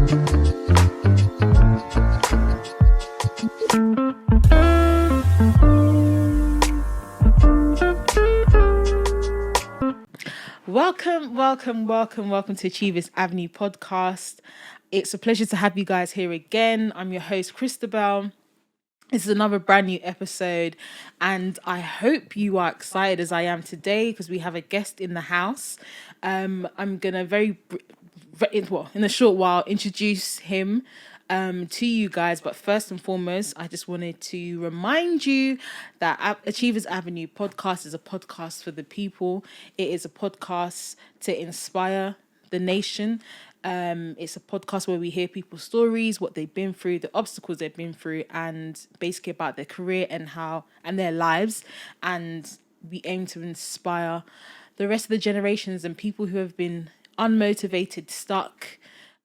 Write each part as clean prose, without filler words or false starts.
Welcome to Achievers Avenue podcast. It's a pleasure to have you guys here again. I'm your host, Christabel. This is another brand new episode, and I hope you are excited as I am today because we have a guest in the house. I'm gonna in a short while introduce him to you guys, but first and foremost, I just wanted to remind you that Achievers Avenue podcast is a podcast for the people. It is a podcast to inspire the nation. It's a podcast where we hear people's stories, what they've been through, the obstacles they've been through, and basically about their career and their lives. And we aim to inspire the rest of the generations and people who have been unmotivated, stuck,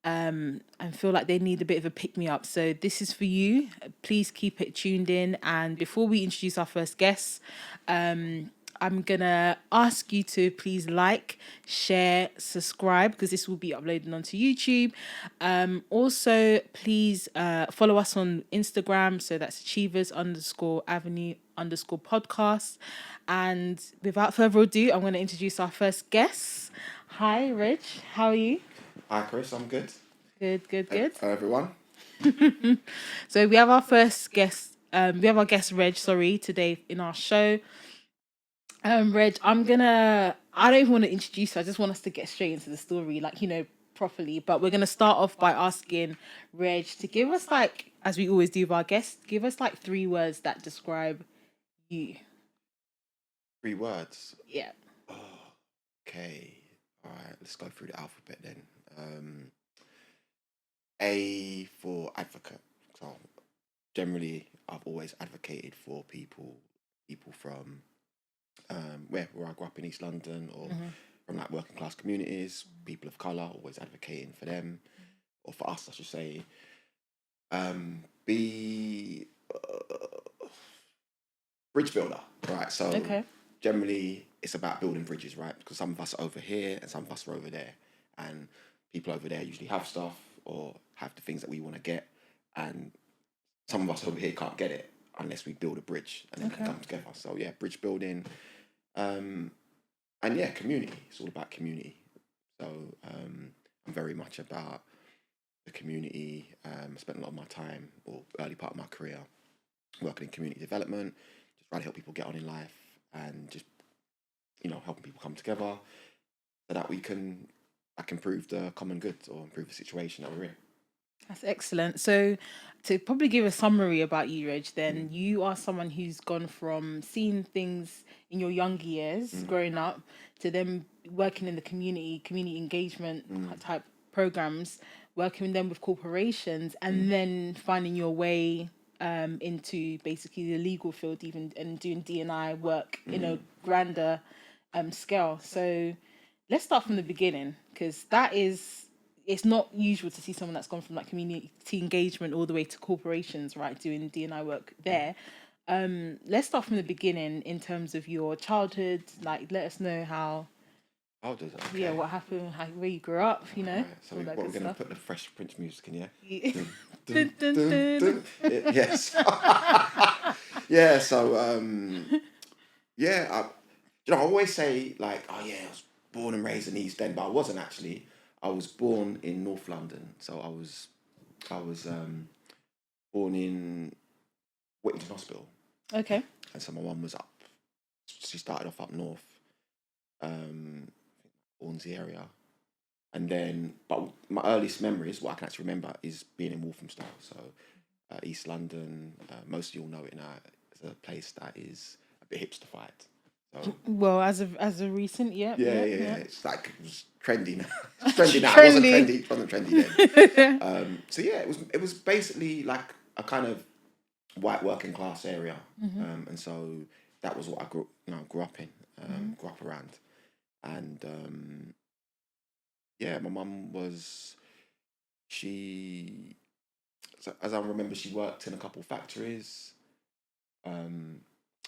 and feel like they need a bit of a pick-me-up. So this is for you. Please keep it tuned in. And before we introduce our first guest, I'm going to ask you to please like, share, subscribe, because this will be uploaded onto YouTube. Also, please follow us on Instagram. So that's Achievers_Avenue_podcast. And without further ado, I'm going to introduce our first guest. Hi, Reg. How are you? Hi, Chris. I'm good. Good. Hello, everyone. So we have our first guest. We have our guest Reg, today in our show. Reg, I don't even want to introduce her. I just want us to get straight into the story, properly. But we're going to start off by asking Reg to give us, as we always do with our guests, give us 3 words that describe you. 3 words? Yeah. Oh, okay. All right. Let's go through the alphabet then. A for advocate. So generally, I've always advocated for people from where I grew up in East London, or from working class communities, people of colour, always advocating for them, or for us, I should say. B, bridge builder, right? So generally, it's about building bridges, right? Because some of us are over here and some of us are over there, and people over there usually have stuff or have the things that we want to get, and some of us over here can't get it unless we build a bridge and then we can come together. So yeah, bridge building. And yeah, community. It's all about community. So I'm very much about the community. I spent a lot of my time, or early part of my career, working in community development, just trying to help people get on in life, and just helping people come together so that I can improve the common good or improve the situation that we're in. That's excellent. So to probably give a summary about you, Reg, then you are someone who's gone from seeing things in your younger years, growing up, to then working in the community engagement type programs, working then with corporations, and then finding your way into basically the legal field, even, and doing DEI work in a grander scale. So let's start from the beginning, because it's not usual to see someone that's gone from community engagement all the way to corporations, right, doing D&I work there. Let's start from the beginning in terms of your childhood. Let us know how. Okay. Yeah, what happened, where you grew up, Right, so we're going to put the Fresh Prince music in, yeah? Dun, dun, dun. Yes. Yeah, so, I always say, I was born and raised in East End, but I wasn't actually. I was born in North London, so I was born in Whittington Hospital. Okay. And so my mum was up. She started off up north, Hornsey area, and then. But my earliest memories, what I can actually remember, is being in Walthamstow. So East London. Most of you all know it now. It's a place that is a bit hipsterfied. So, well, as of recent, yeah. It's it was trendy now. It's trendy now. It wasn't trendy then. So yeah, it was basically a kind of white working class area, and so that was what I grew up in, grew up around, and my mum was so as I remember, she worked in a couple factories.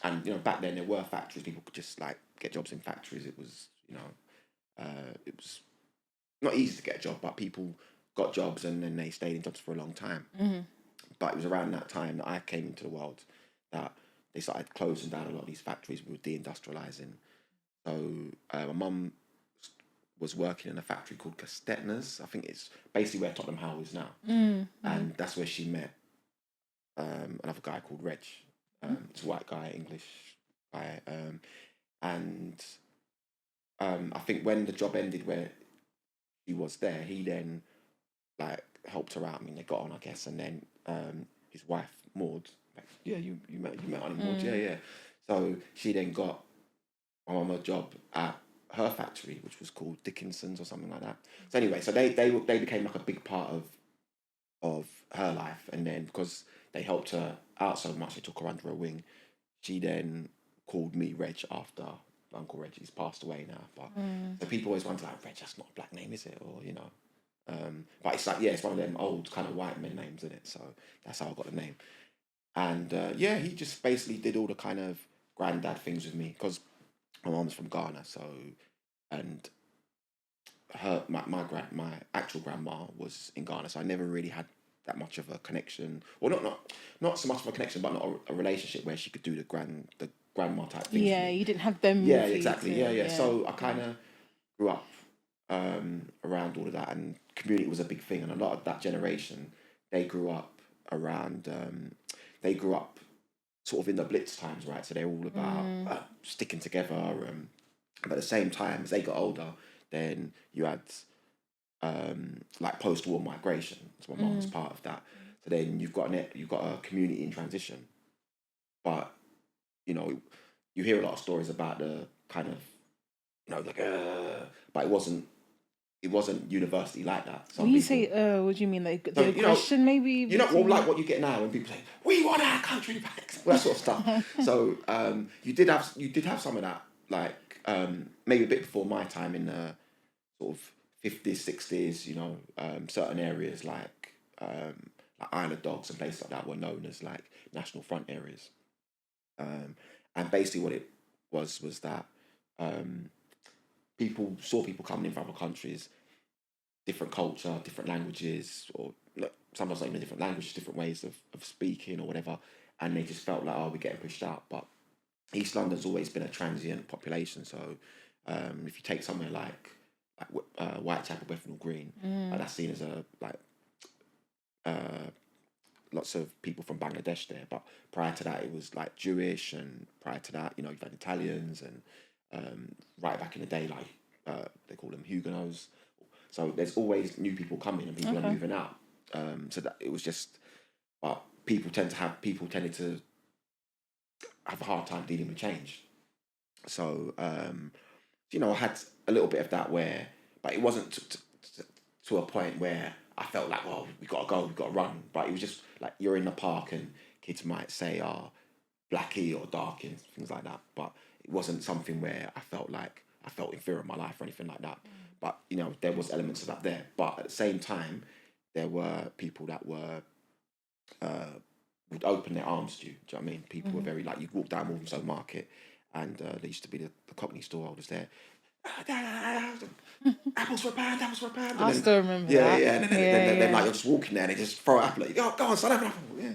And back then there were factories. People could just get jobs in factories. It was it was not easy to get a job, but people got jobs, and then they stayed in jobs for a long time. But it was around that time that I came into the world that they started closing down a lot of these factories. We were deindustrializing. So my mum was working in a factory called Castetner's. I think it's basically where Tottenham Hale is now. And that's where she met another guy called Reg. It's a white guy, English guy. And I think when the job ended where he was there, he then like helped her out. I mean, they got on, I guess, and then his wife Maud, you met on Maud, yeah. So she then got my mum a job at her factory, which was called Dickinson's or something like that. So anyway, so they became like a big part of her life, and then because they helped her out so much, they took her under her wing. She then called me Reg after Uncle Reggie. He's passed away now, but so people always wonder like, Reg, that's not a black name, is it? Or but it's like, yeah, it's one of them old kind of white men names, isn't it? So that's how I got the name. And he just basically did all the kind of granddad things with me because my mom's from Ghana, so and my actual grandma was in Ghana, so I never really had that much of a connection, or not so much of a connection, but not a relationship where she could do the grandma type things. Yeah, you didn't have them. Yeah, exactly. Yeah. So I kind of grew up around all of that, and community was a big thing, and a lot of that generation, they grew up around. They grew up sort of in the Blitz times, right? So they're all about sticking together. But at the same time, as they got older, then you had like post-war migration. So my mum was part of that. So then you've got a community in transition. But you hear a lot of stories about the kind of but it wasn't universally like that. When you say what do you mean? Like the aggression, maybe? Like what you get now when people say, "We want our country back," that sort of stuff. So you did have some of that, like maybe a bit before my time in the sort of 50s, 60s. Certain areas like Isle of Dogs and places like that were known as like National Front areas. And basically what it was that people saw people coming in from other countries, different culture, different languages, or sometimes not even different languages, different ways of speaking or whatever, and they just felt like, we're getting pushed out. But East London's always been a transient population, so if you take somewhere like Whitechapel, Bethnal Green, that's seen as lots of people from Bangladesh there, but prior to that it was like Jewish, and prior to that you've had Italians, and right back in the day, like they call them Huguenots. So there's always new people coming and people are moving out. So that it was just, but people tended to have a hard time dealing with change. So I had a little bit of that but it wasn't to a point where I felt like, well, we got to go, we got to run. But it was just like you're in the park and kids might say, blackie or dark and things like that. But it wasn't something where I felt in fear of my life or anything like that. But, there was elements of that there. But at the same time, there were people that would open their arms to you. Do you know what I mean? People were very, like, you'd walk down Walthamstow Market and there used to be the Cockney store holders there. Apples for a pound. I still remember that. Yeah. And then like you're just walking there and they just throw an apple at you. Go on, son, have an apple. Yeah.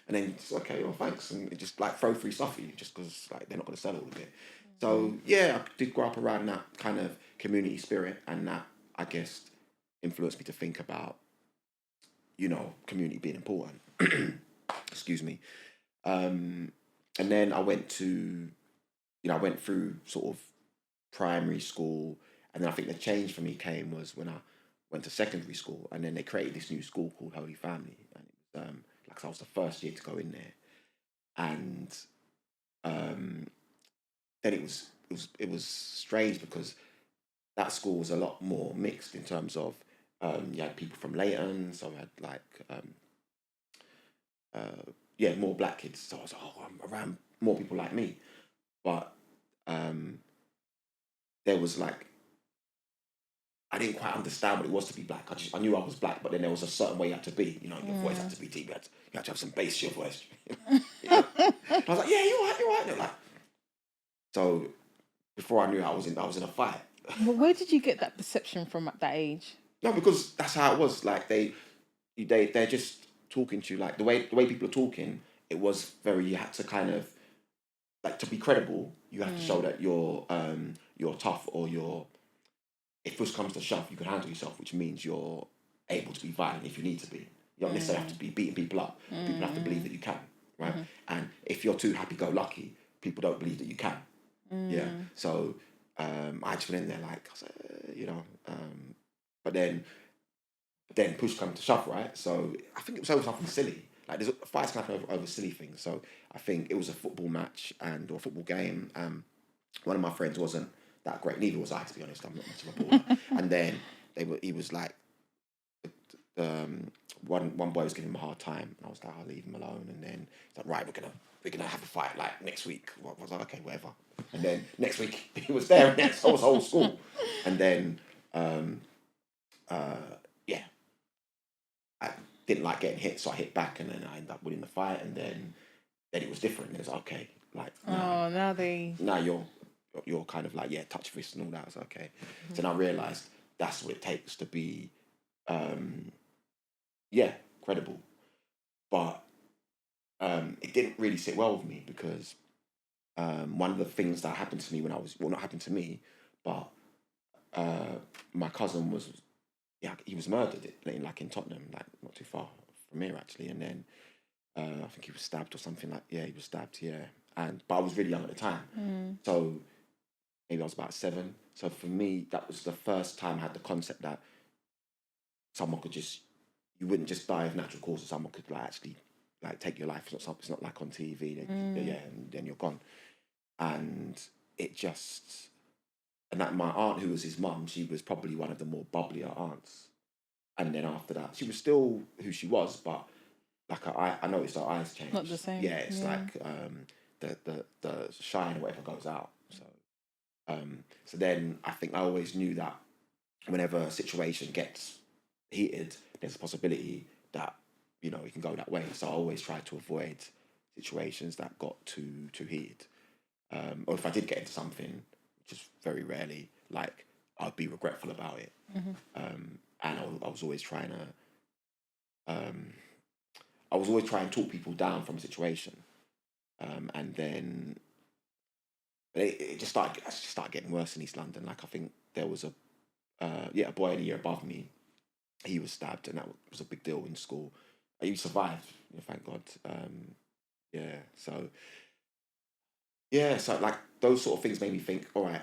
And then it's okay, well, thanks. And it just like throw free stuff at you just because like they're not going to sell all of it. So yeah, I did grow up around that kind of community spirit, and that, I guess, influenced me to think about, community being important. Excuse me. And then I went through sort of primary school, and then I think the change for me was when I went to secondary school, and then they created this new school called Holy Family, and it was I was the first year to go in there, and then it was strange because that school was a lot more mixed in terms of you had people from Leighton, so I had like more black kids, so I was like, I'm around more people like me, but there was like, I didn't quite understand what it was to be black. I knew I was black, but then there was a certain way you had to be. Your voice had to be deep. You had to have some bass to your voice. I was like, yeah, you're right. And they're like, so before I knew it, I was in a fight. But where did you get that perception from at that age? No, because that's how it was. Like they're just talking to you like the way people are talking. It was very, you had to kind of like, to be credible, you have to show that you're tough, or if push comes to shove, you can handle yourself, which means you're able to be violent if you need to be. You don't necessarily have to be beating people up. People have to believe that you can, right? And if you're too happy-go-lucky, people don't believe that you can. Yeah. So I just went in there like, but then push come to shove, right? So I think it was over something silly. Like there's fights can happen over silly things. So I think it was a football match or a football game. One of my friends wasn't that great. Neither was I, to be honest. I'm not much of a baller. And then he was like, one boy was giving him a hard time, and I was like, I'll leave him alone. And then he's like, right, we're gonna have a fight like next week. I was like, okay, whatever. And then next week he was there, and next I was whole school. And then yeah, I didn't like getting hit, so I hit back, and then I ended up winning the fight. And then it was different. It was like, okay, like now you're kind of like, yeah, touch fist and all that. I was like, okay. So then I realised that's what it takes to be credible. But it didn't really sit well with me, because one of the things that happened to me when I was, well, not happened to me, but my cousin was, he was murdered in Tottenham, like not too far from here actually. And then I think he was stabbed or something like, he was stabbed, but I was really young at the time. So maybe I was about 7. So for me, that was the first time I had the concept that someone could you wouldn't just die of natural causes. Someone could actually take your life. It's not like on TV. And then you're gone. And that my aunt, who was his mum, she was probably one of the more bubblier aunts. And then after that, she was still who she was, but like I noticed her eyes changed. Not the same. Yeah, it's like the shine or whatever goes out. So then I think I always knew that whenever a situation gets heated, there's a possibility that it can go that way. So I always try to avoid situations that got too heated. Or if I did get into something, which is very rarely, like I'd be regretful about it. And I was always trying to talk people down from a situation. And then it just started getting worse in East London. Like I think there was a boy in a year above me. He was stabbed, and that was a big deal in school. He survived, thank God. So like those sort of things made me think, all right,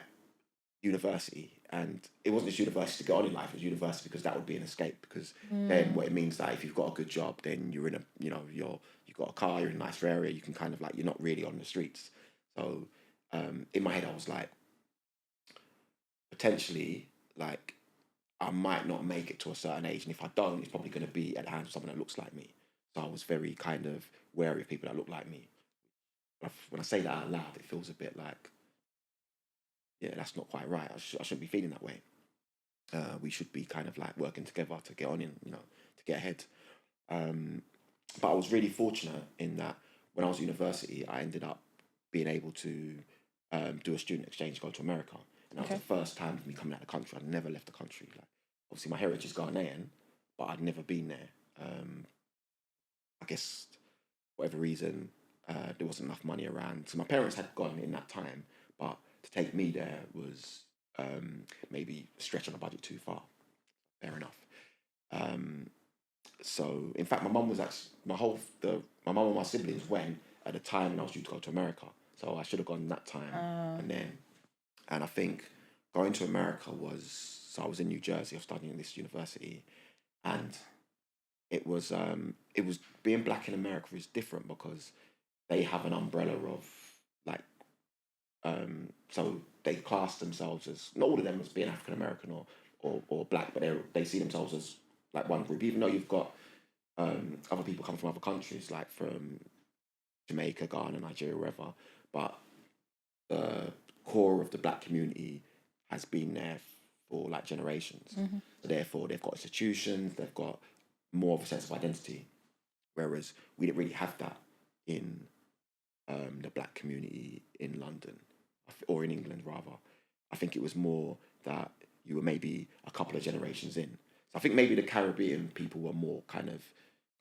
university. And it wasn't just university to get on in life, it was university because that would be an escape, because then what it means that if you've got a good job, then you're in you've got a car, you're in a nicer area, you can kind of you're not really on the streets. So in my head I was like, potentially, like I might not make it to a certain age, and if I don't, it's probably going to be at the hands of someone that looks like me. So I was very kind of wary of people that look like me. When I say that out loud, it feels a bit like, that's not quite right. I shouldn't be feeling that way. We should be kind of working together to get on to get ahead. But I was really fortunate in that when I was at university, I ended up being able to do a student exchange, go to America. And that was the first time for me coming out of the country. I'd never left the country. Obviously, my heritage is Ghanaian, but I'd never been there. I guess, whatever reason, there wasn't enough money around. So my parents had gone in that time, but to take me there was maybe stretching the budget too far. Fair enough. So, in fact, my mum was actually, my mum and my siblings went at the time when I was due to go to America. So I should have gone that time. And I think going to America so I was in New Jersey, I was studying in this university, and it was being black in America is different because they have an umbrella of so they class themselves as, not all of them as being African American or black, but they see themselves as one group, even though you've got other people come from other countries, like from Jamaica, Ghana, Nigeria, wherever, but the core of the black community has been there for generations. So therefore they've got institutions, they've got more of a sense of identity, whereas we didn't really have that in the black community in London, or in England rather. I think it was more that you were maybe a couple of generations in. I think maybe the Caribbean people were more kind of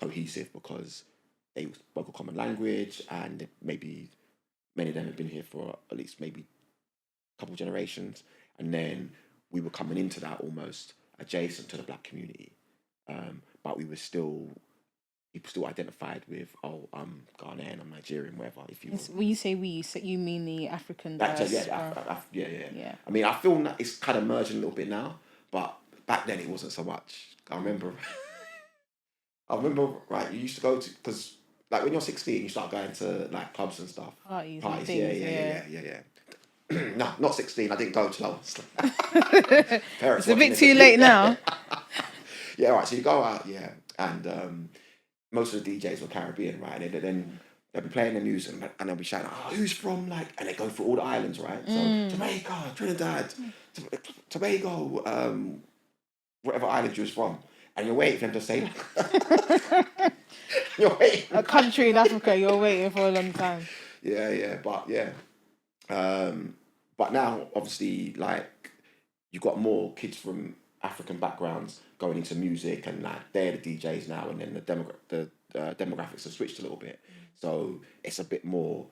cohesive because they spoke a common language, and maybe many of them have been here for at least maybe a couple of generations, and then we were coming into that almost adjacent to the black community, but we were still. People still identified with, I'm Ghanaian, I'm Nigerian, whatever. If you when you say we, you mean the African diaspora? Yeah. I mean, I feel that it's kind of merging a little bit now, but back then it wasn't so much. I remember, right, you used to go to, because like when you're 16, you start going to like clubs and stuff. Parties. Yeah. No, not 16. I didn't go till I was. It's a bit too late now. Yeah, right. So you go out, and most of the DJs were Caribbean, right? And then they'll be playing the music and they'll be shouting, who's from like, and they go through all the islands, right? So Jamaica, Trinidad, Tobago, whatever island you was from, and you're waiting for them to say. You're waiting. A country in Africa, you're waiting for a long time. But now obviously like you've got more kids from African backgrounds going into music, and like they're the DJs now, and then the demographics have switched a little bit, so it's a bit more,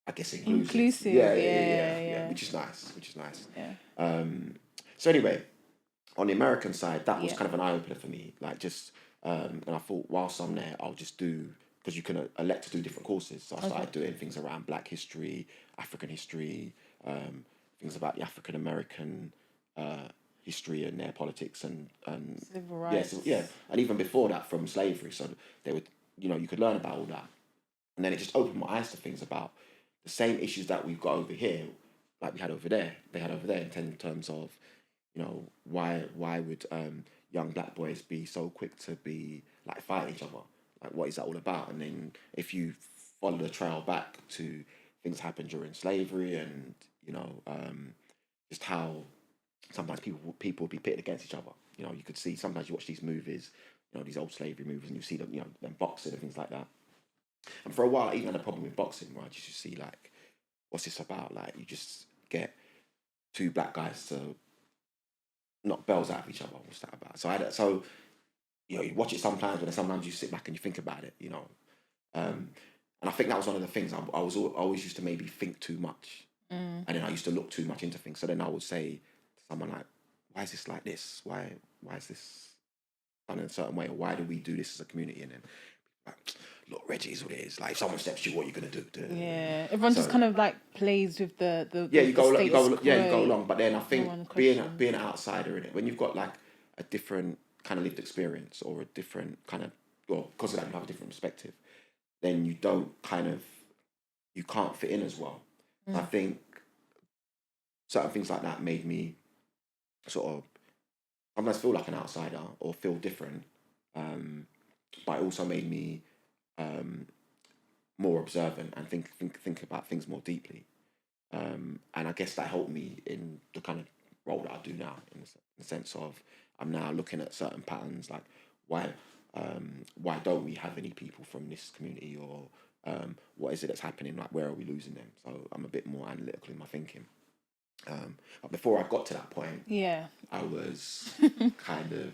I guess, inclusive. Yeah. Which is nice. Yeah. So anyway, on the American side, that was kind of an eye opener for me. Like just, and I thought whilst I'm there, I'll just do, because you can elect to do different courses. So I started doing things around Black history, African history, things about the African American history and their politics and civil rights. And even before that, from slavery. So they would, you could learn about all that, and then it just opened my eyes to things about the same issues that we've got over here, like we had over there. They had over there in terms of, why would young black boys be so quick to be like fighting each other? Like, what is that all about? And then if you follow the trail back to things happened during slavery, and just how sometimes people would be pitted against each other. You could see sometimes you watch these movies, these old slavery movies, and you see them, them boxing and things like that. And for a while, I even had a problem with boxing, right? You just see like, what's this about? Like, you just get two black guys to knock bells out of each other. What's that about? So you watch it sometimes, but then sometimes you sit back and you think about it, And I think that was one of the things I always used to maybe think too much, and then I used to look too much into things. So then I would say to someone like, "Why is this like this? Why is this done in a certain way? Or why do we do this as a community?" And then, like, look, Reggie, is what it is. Like, if someone steps you, what are you gonna do? Yeah, everyone just kind of like plays with the you go along. But then I No think one being questions. an outsider in it, when you've got like a different kind of lived experience, or a different kind of, well, because of that you have a different perspective, then you can't fit in as well. I think certain things like that made me sort of sometimes feel like an outsider or feel different, but it also made me more observant and think about things more deeply, and I guess that helped me in the kind of role that I do now, in the sense of I'm now looking at certain patterns, like why don't we have any people from this community, or what is it that's happening, like where are we losing them? So I'm a bit more analytical in my thinking. But before I got to that point, I was kind of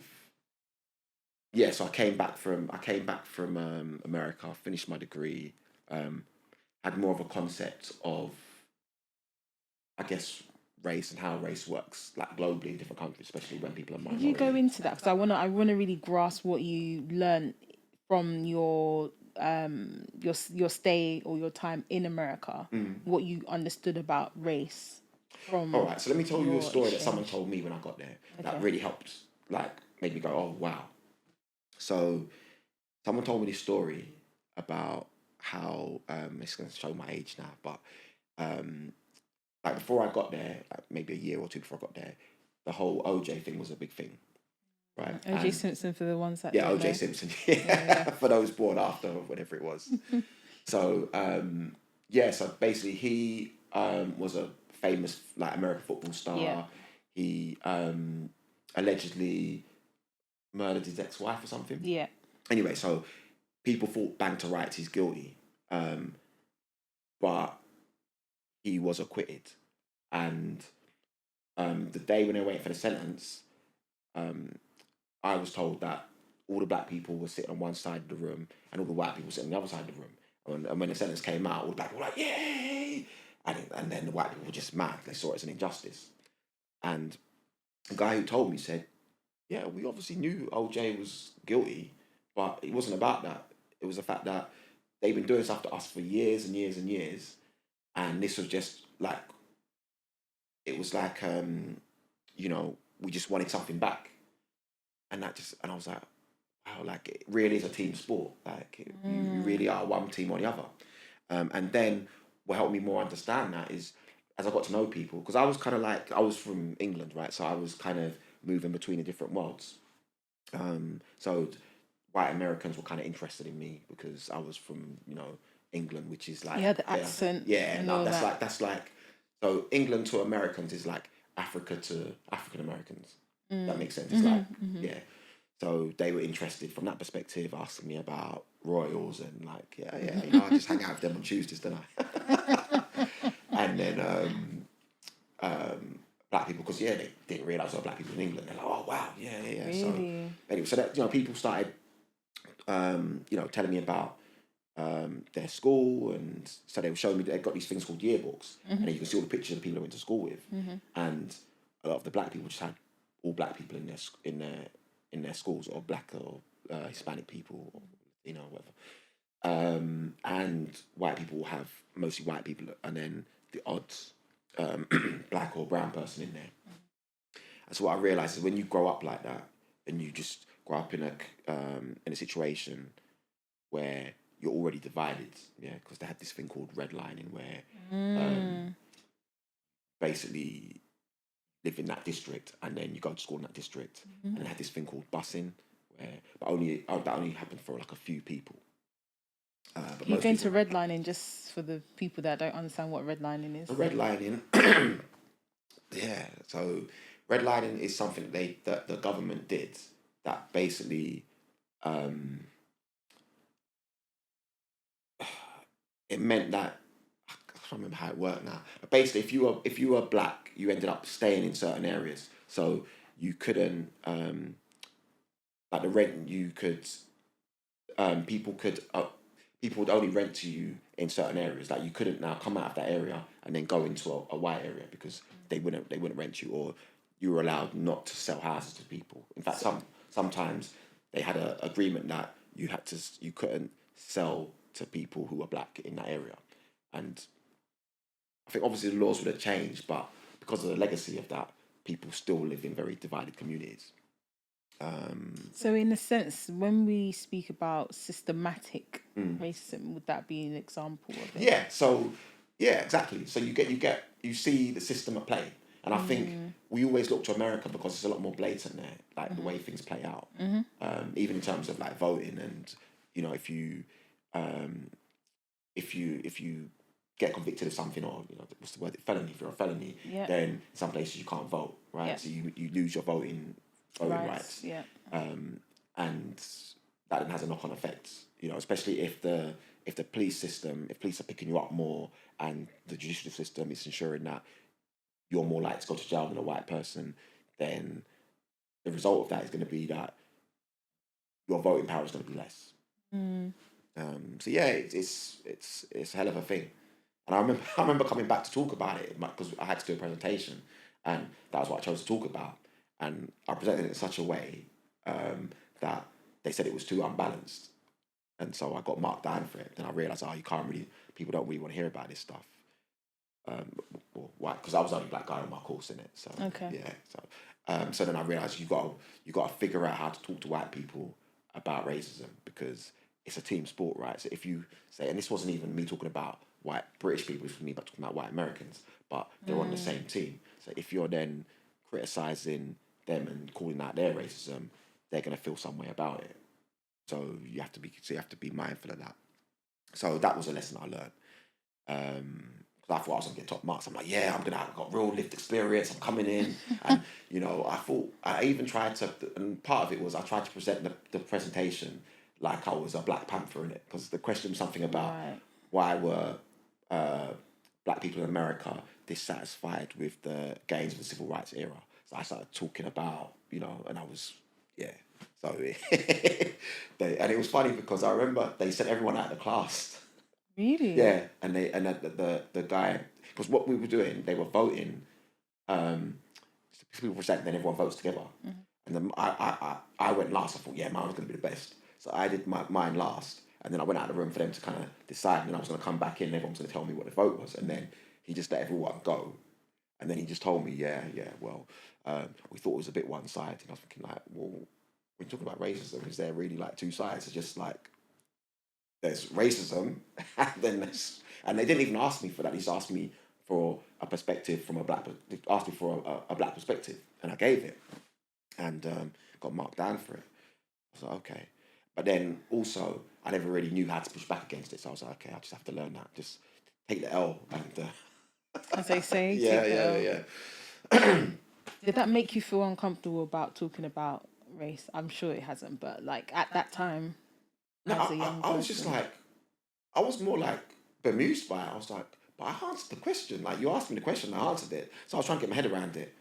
so I came back from America, finished my degree, had more of a concept of, I guess, race and how race works, like globally in different countries, especially when people are minority. Did you go into that? Because I wanna really grasp what you learned from your stay or your time in America. What you understood about race from. All right, so let me tell you a story exchange. that someone told me when I got there that really helped, like made me go, oh wow. So someone told me this story about how it's going to show my age now, but like before I got there, like maybe a year or two before I got there, the whole OJ thing was a big thing, right? OJ Simpson, for the ones that OJ know. Simpson, for those born after or whatever it was. So so basically he was a famous like American football star. Yeah. He allegedly murdered his ex-wife or something. Yeah. Anyway, so people thought bang to rights he's guilty, but he was acquitted. And the day when they were waiting for the sentence, I was told that all the black people were sitting on one side of the room and all the white people were sitting on the other side of the room. And when the sentence came out, all the black people were like, yay! And then the white people were just mad. They saw it as an injustice. And the guy who told me said, yeah, we obviously knew OJ was guilty, but it wasn't about that. It was the fact that they've been doing stuff to us for years and years and years. And this was just like, it was like, we just wanted something back. And I was like, wow, like it really is a team sport. Like you really are one team or the other. And then what helped me more understand that is as I got to know people, because I was kind of like, I was from England, right? So I was kind of moving between the different worlds. So white Americans were kind of interested in me because I was from, England, which is like... Yeah, the accent. Yeah, no, that's like... So England to Americans is like Africa to African Americans. That makes sense. It's yeah. So they were interested from that perspective, asking me about royals and like, I just hang out with them on Tuesdays, don't I? And then black people, because they didn't realise there were black people in England. They're like, oh wow, yeah. Really? So anyway, so that people started, telling me about their school, and so they were showing me they've got these things called yearbooks, and then you can see all the pictures of the people I went to school with, and a lot of the black people just had all black people in their schools, or black or Hispanic people, or whatever. And white people will have mostly white people, and then the odds black or brown person in there. And so what I realised is when you grow up like that, and you just grow up in a situation where you're already divided, because they had this thing called redlining, where basically live in that district, and then you go to school in that district, and they had this thing called busing, but that only happened for like a few people. But you're going to redlining, just for the people that don't understand what redlining is. Redlining, so redlining is something that the government did that basically it meant that I can't remember how it worked now. But basically, if you were black, you ended up staying in certain areas, so you couldn't like the rent. You could people would only rent to you in certain areas. Like you couldn't now come out of that area and then go into a white area because they wouldn't rent you, or you were allowed not to sell houses to people. In fact, sometimes they had an agreement that you couldn't sell to people who were black in that area. And I think obviously the laws would have changed, but because of the legacy of that, people still live in very divided communities. So in a sense, when we speak about systematic racism, would that be an example of it? Yeah. So yeah, exactly. So you see the system at play, and I think we always look to America because it's a lot more blatant there, like the way things play out. Even in terms of like voting, and if you get convicted of something, or what's the word, felony. If you're a felony, then in some places you can't vote, right? So you lose your voting rights. And that then has a knock-on effect, especially if the police are picking you up more, and the judicial system is ensuring that you're more likely to go to jail than a white person, then the result of that is going to be that your voting power is going to be less. So yeah, it's a hell of a thing. And I remember coming back to talk about it because I had to do a presentation, and that was what I chose to talk about. And I presented it in such a way that they said it was too unbalanced, and so I got marked down for it. Then I realised, people don't really want to hear about this stuff. Why? Because I was the only black guy on my course in it. So so then I realised you got to figure out how to talk to white people about racism, because it's a team sport, right? So if you say, and this wasn't even me talking about white British people, it was me talking about white Americans, but they're on the same team. So if you're then criticising them and calling out their racism, they're going to feel some way about it. So you have to be mindful of that. So that was a lesson I learned. Because I thought I was going to get top marks. I'm like, I've got real lived experience. I'm coming in, and I even tried to. And part of it was I tried to present the presentation like I was a Black Panther in it, because the question was something about why were black people in America dissatisfied with the gains of the civil rights era. So I started talking about, and I was, So and it was funny because I remember they sent everyone out of the class. Really? Yeah, and the guy, because what we were doing, they were voting. People present, then everyone votes together. And then I went last. I thought, yeah, mine was going to be the best. So I did mine last, and then I went out of the room for them to kind of decide. And then I was going to come back in, and everyone was going to tell me what the vote was. And then he just let everyone go. And then he just told me, well, we thought it was a bit one-sided. And I was thinking, like, well, when you're talking about racism, is there really like two sides? It's just like, there's racism, and then and they didn't even ask me for that. They just asked me for a perspective from they asked me for a black perspective, and I gave it, and got marked down for it. I was like, okay. But then also, I never really knew how to push back against it. So I was like, okay, I just have to learn that. Just take the L and... As they say, yeah. Did that make you feel uncomfortable about talking about race? I'm sure it hasn't, but like at that time, No, as a young person. I was just like, I was more like bemused by it. I was like, but I answered the question. Like, you asked me the question, I answered it. So I was trying to get my head around it.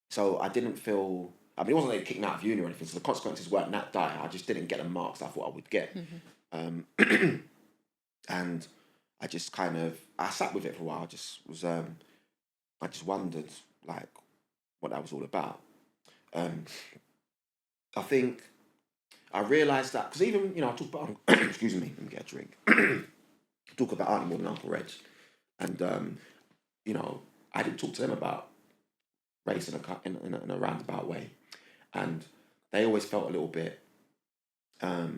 So I didn't feel... I mean, it wasn't like kicking out of uni or anything, so the consequences weren't that dire. I just didn't get the marks I thought I would get. And I just kind of... I sat with it for a while. I just wondered, like, what that was all about. I think I realised that... Because even, I talk about... excuse me, let me get a drink. Talk about Auntie Maud and Uncle Reg. And, I didn't talk to them about race in a roundabout way. And they always felt a little bit that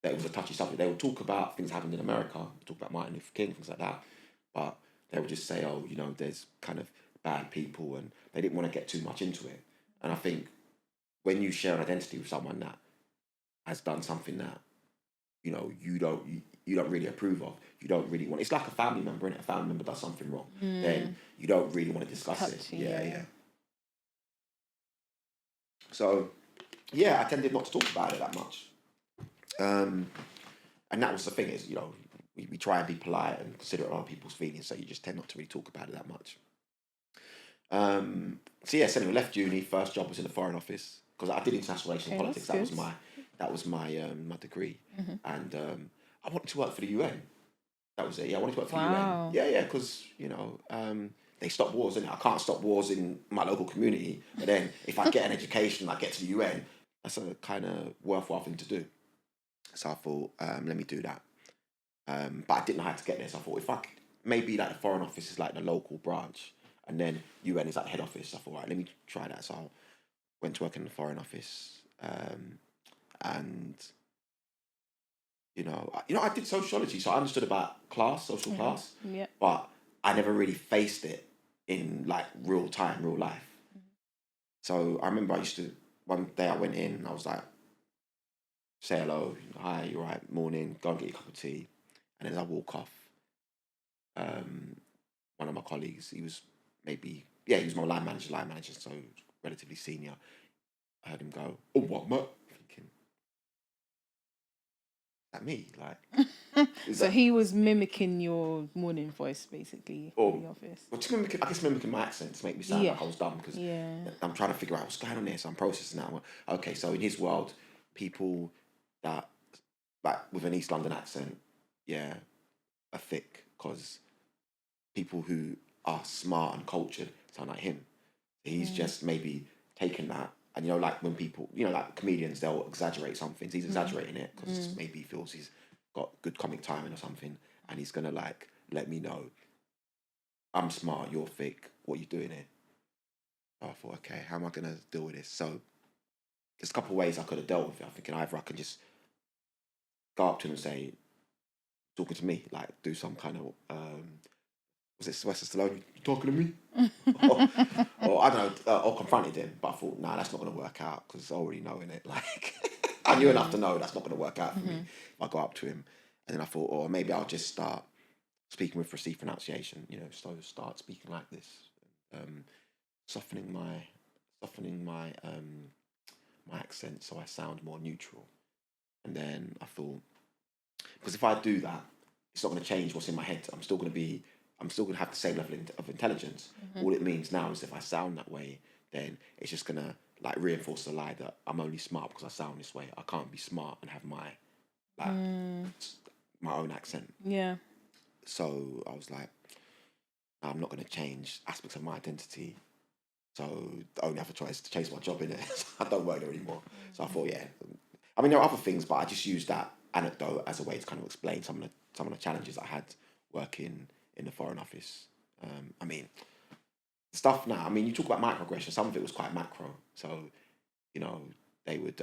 it was a touchy subject. They would talk about things happened in America, talk about Martin Luther King, things like that. But they would just say, oh, there's kind of bad people, and they didn't want to get too much into it. And I think when you share an identity with someone that has done something that, you don't really approve of, you don't really want... It's like a family member, innit? A family member does something wrong, then you don't really want to discuss it. Yeah. So, I tended not to talk about it that much. And that was the thing is, we try and be polite and considerate of other people's feelings, so you just tend not to really talk about it that much. So anyway, left uni. First job was in the Foreign Office, because I did international relations and politics. That was my my degree, and I wanted to work for the UN. That was it. Yeah, I wanted to work for the UN. Yeah, because they stop wars, innit? I can't stop wars in my local community, but then if I get an education, I get to the UN. That's a kind of worthwhile thing to do. So I thought, let me do that. But I didn't know how to get there. So I thought, if I could, maybe like the Foreign Office is like the local branch, and then UN is like the head office. So I thought, right, let me try that. So I went to work in the Foreign Office, and I did sociology, so I understood about social class, but I never really faced it in like real time, real life. So I remember one day I went in and I was like, say hello, hi, you're right, morning, go and get your cup of tea. And as I walk off, one of my colleagues, he was my line manager, so relatively senior. I heard him go, oh, what, mate? Thinking, is that me? Like, so he was mimicking your morning voice, basically, in the office. Well, mimicking my accent to make me sound like I was dumb, because I'm trying to figure out what's going on here, so I'm processing that. Okay, so in his world, people that, like, with an East London accent, are thick, because people who are smart and cultured sound like him. He's just maybe taken that, and like when people, like comedians, they'll exaggerate some things. He's exaggerating it because maybe he feels he's got good comic timing or something, and he's gonna like let me know, I'm smart, you're thick, what are you doing here? I thought, okay, how am I gonna deal with this? So there's a couple of ways I could have dealt with it. I'm thinking either I can just go up to him and say, talking to me, like do some kind of was it Sylvester Stallone? You talking to me? or I don't know, or confronted him. But I thought, nah, that's not going to work out, because I already know in it. Like, I knew enough to know that's not going to work out for me. If I go up to him, and then I thought, or maybe I'll just start speaking with received pronunciation. So start speaking like this, softening my my accent so I sound more neutral. And then I thought, because if I do that, it's not going to change what's in my head. I'm still going to have the same level of intelligence. All it means now is if I sound that way, then it's just going to like reinforce the lie that I'm only smart because I sound this way. I can't be smart and have my my own accent. Yeah. So I was like, I'm not going to change aspects of my identity. So the only other choice is to change my job in it. I don't work there anymore. So I thought, yeah. I mean, there are other things, but I just used that anecdote as a way to kind of explain some of the challenges I had working in the Foreign Office. I mean, stuff now. I mean, you talk about microaggression. Some of it was quite macro. So, you know, they would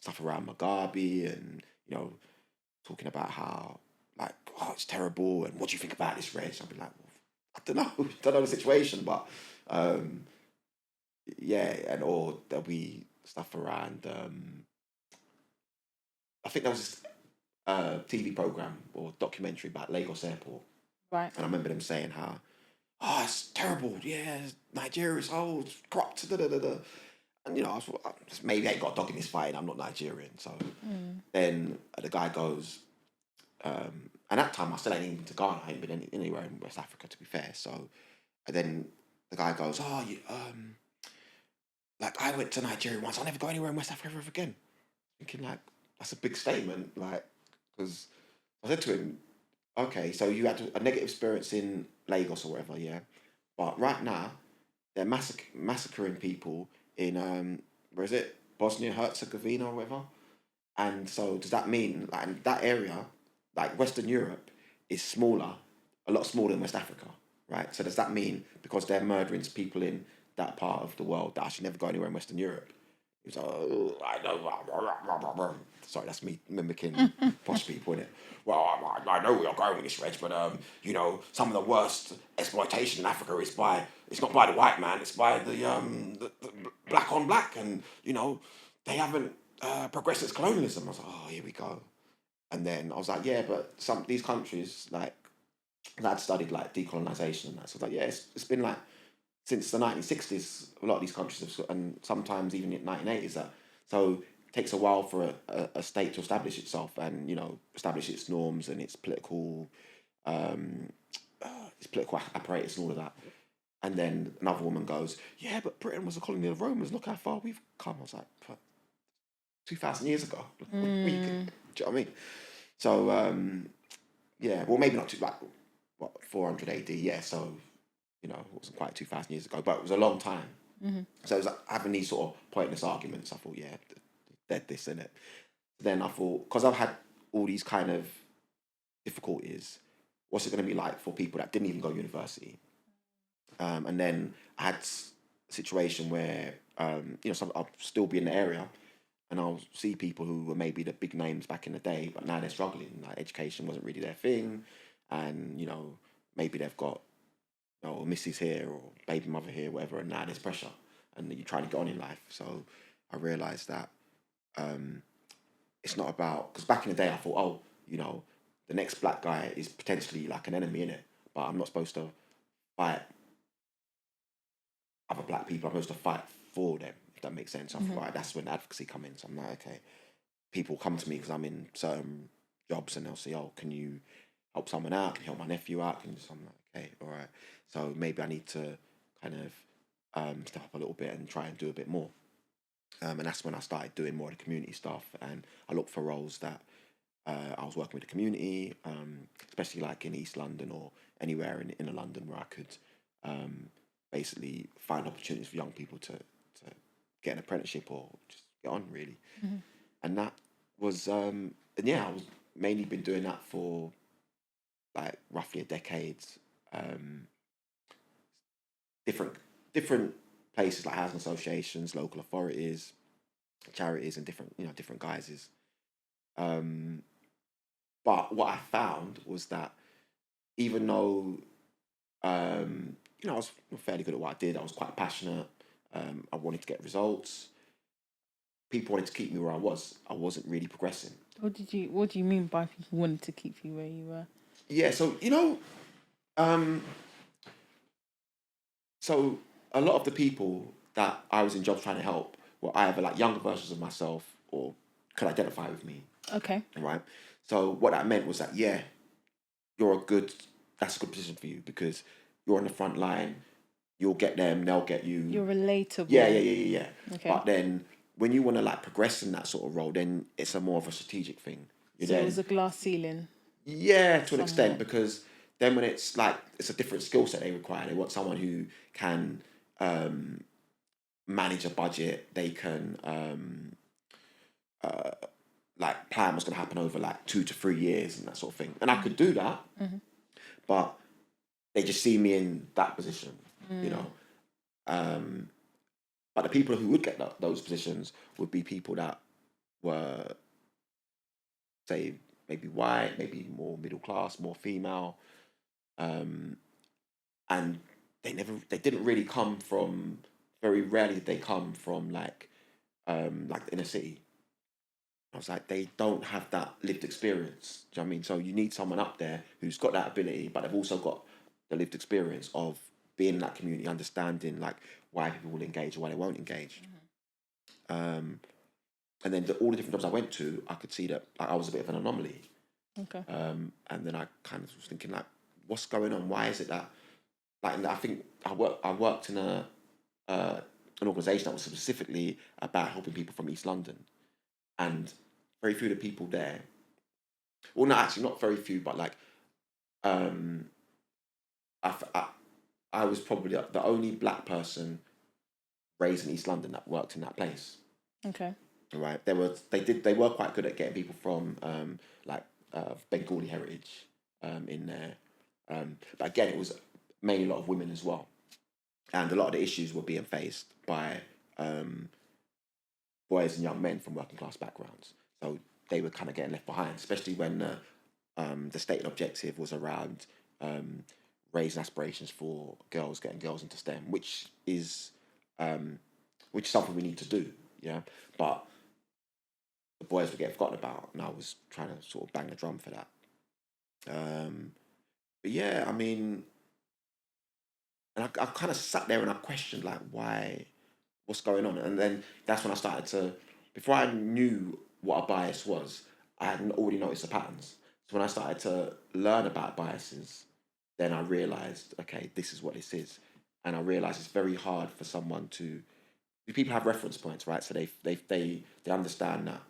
stuff around Mugabe and talking about how like it's terrible and what do you think about this, Reg? I'd be like, well, I don't know, don't know the situation, but yeah, and or there'll be stuff around. I think there was this TV program or documentary about Lagos Airport, Right. and I remember them saying how, it's terrible. Yeah, Nigeria's it's corrupt. Da, da, da, da. And I thought maybe I ain't got a dog in this fight. And I'm not Nigerian, so then the guy goes, and at that time I still ain't even to Ghana. I ain't been anywhere in West Africa, to be fair. So, and then the guy goes, like I went to Nigeria once. I'll never go anywhere in West Africa ever again. Thinking like that's a big statement, like because I said to him, okay, so you had a negative experience in Lagos or whatever, yeah, but right now they're massacring people in where is it, Bosnia Herzegovina or whatever, and so does that mean like in that area, like Western Europe, is smaller, a lot smaller than West Africa, right? So does that mean because they're murdering people in that part of the world that I should never go anywhere in Western Europe? He was like, oh, I know. Sorry, that's me mimicking posh people, innit? Well, I know we are going with this, Reg, but some of the worst exploitation in Africa is it's not by the white man, it's by the black on black, and they haven't progressed since colonialism. I was like, oh, here we go. And then I was like, yeah, but these countries, like, I'd studied like decolonization and that. So I was like, yeah, it's been like since the 1960s, a lot of these countries have, and sometimes even in the 1980s, so it takes a while for a state to establish itself and establish its norms and its political apparatus and all of that. And then another woman goes, yeah, but Britain was a colony of the Romans. Look how far we've come. I was like, 2,000 years ago. Do you know what I mean? So yeah, well, maybe not too, like 400 AD. Yeah, so it wasn't quite 2,000 years ago, but it was a long time. So it was like having these sort of pointless arguments. I thought, yeah, dead this, innit? Then I thought, because I've had all these kind of difficulties, what's it going to be like for people that didn't even go to university? And then I had a situation where, I'll still be in the area and I'll see people who were maybe the big names back in the day, but now they're struggling. Like education wasn't really their thing. And, maybe they've got or missus here or baby mother here, whatever, and now there's pressure and you're trying to get on in life. So I realised that it's not about, because back in the day I thought, the next black guy is potentially like an enemy in it, but I'm not supposed to fight other black people. I'm supposed to fight for them, if that makes sense. I thought, right, that's when advocacy come in. So I'm like, okay, people come to me because I'm in certain jobs and they'll say, can you help someone out? Can you help my nephew out? And so I'm like, okay, all right. So maybe I need to kind of step up a little bit and try and do a bit more. And that's when I started doing more of the community stuff. And I looked for roles that I was working with the community, especially like in East London or anywhere in inner London where I could basically find opportunities for young people to get an apprenticeship or just get on, really. And that was, and yeah, I was mainly been doing that for like roughly a decade. Different places like housing associations, local authorities, charities, and different guises. But what I found was that even though I was fairly good at what I did, I was quite passionate. I wanted to get results. People wanted to keep me where I was. I wasn't really progressing. What do you mean by people wanted to keep you where you were? Yeah, so so a lot of the people that I was in jobs trying to help were either like younger versions of myself or could identify with me. Okay. Right. So what that meant was that, that's a good position for you because you're on the front line. you'll get them, they'll get you. You're relatable. Yeah. Okay. But then when you want to like progress in that sort of role, then it's a more of a strategic thing. It was a glass ceiling. Yeah, to an extent, because then when it's like, it's a different skill set they require. They want someone who can manage a budget. They can like plan what's going to happen over like 2 to 3 years and that sort of thing. And I could do that, but they just see me in that position, you know. But the people who would get those positions would be people that were, say, maybe white, maybe more middle class, more female, and they didn't really come from. Very rarely did they come from like the inner city. I was like, they don't have that lived experience. Do you know what I mean? So you need someone up there who's got that ability, but they've also got the lived experience of being in that community, understanding like why people will engage or why they won't engage. And then all the different jobs I went to, I could see that like, I was a bit of an anomaly. Okay. And then I kind of was thinking like, what's going on? Why is it that like? And I think I worked in an organisation that was specifically about helping people from East London, and very few of the people there. Well, no, actually, not very few, but like, I was probably the only black person raised in East London that worked in that place. Okay. Right. They were quite good at getting people from Bengali heritage in there. But again, it was mainly a lot of women as well. And a lot of the issues were being faced by boys and young men from working class backgrounds. So they were kind of getting left behind, especially when the stated objective was around raising aspirations for girls, getting girls into STEM, which is something we need to do. Yeah. But the boys were getting forgotten about, and I was trying to sort of bang the drum for that. But yeah, I mean, and I kind of sat there and I questioned like, what's going on? And then that's when I started to, before I knew what a bias was, I had already noticed the patterns. So when I started to learn about biases, then I realised, okay, this is what this is. And I realised it's very hard for someone to, people have reference points, right? So they understand that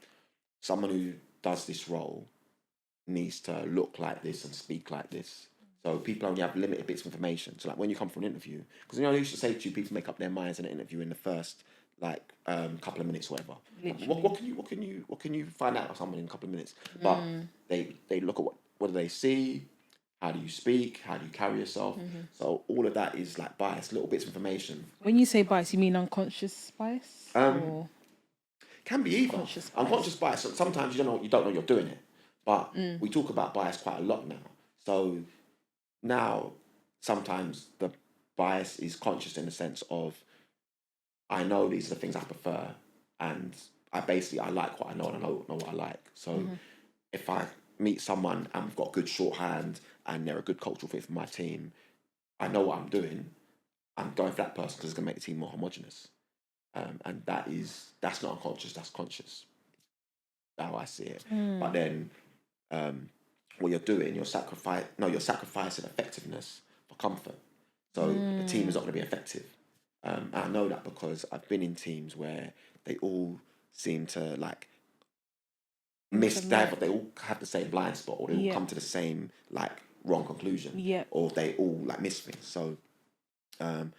someone who does this role needs to look like this and speak like this. So people only have limited bits of information. So like when you come for an interview, because I used to say to you, people make up their minds in an interview in the first couple of minutes, or whatever. What can you find out about someone in a couple of minutes? But they look at what do they see, how do you speak, how do you carry yourself. So all of that is like bias, little bits of information. When you say bias, you mean unconscious bias? Or can be either. Unconscious bias. Sometimes you don't know you're doing it, but we talk about bias quite a lot now. So now sometimes the bias is conscious in the sense of I know these are the things I prefer, and I like what I know and I know what I like. So if I meet someone and we've got good shorthand and they're a good cultural fit for my team, I know what I'm doing. I'm going for that person because it's going to make the team more homogenous. And that's not unconscious, that's conscious. That's how I see it. But then what you're doing, you're sacrificing effectiveness for comfort. So the team is not going to be effective. I know that because I've been in teams where they all seem to like but they all have the same blind spot, or they all come to the same like wrong conclusion, or they all like miss things. So well,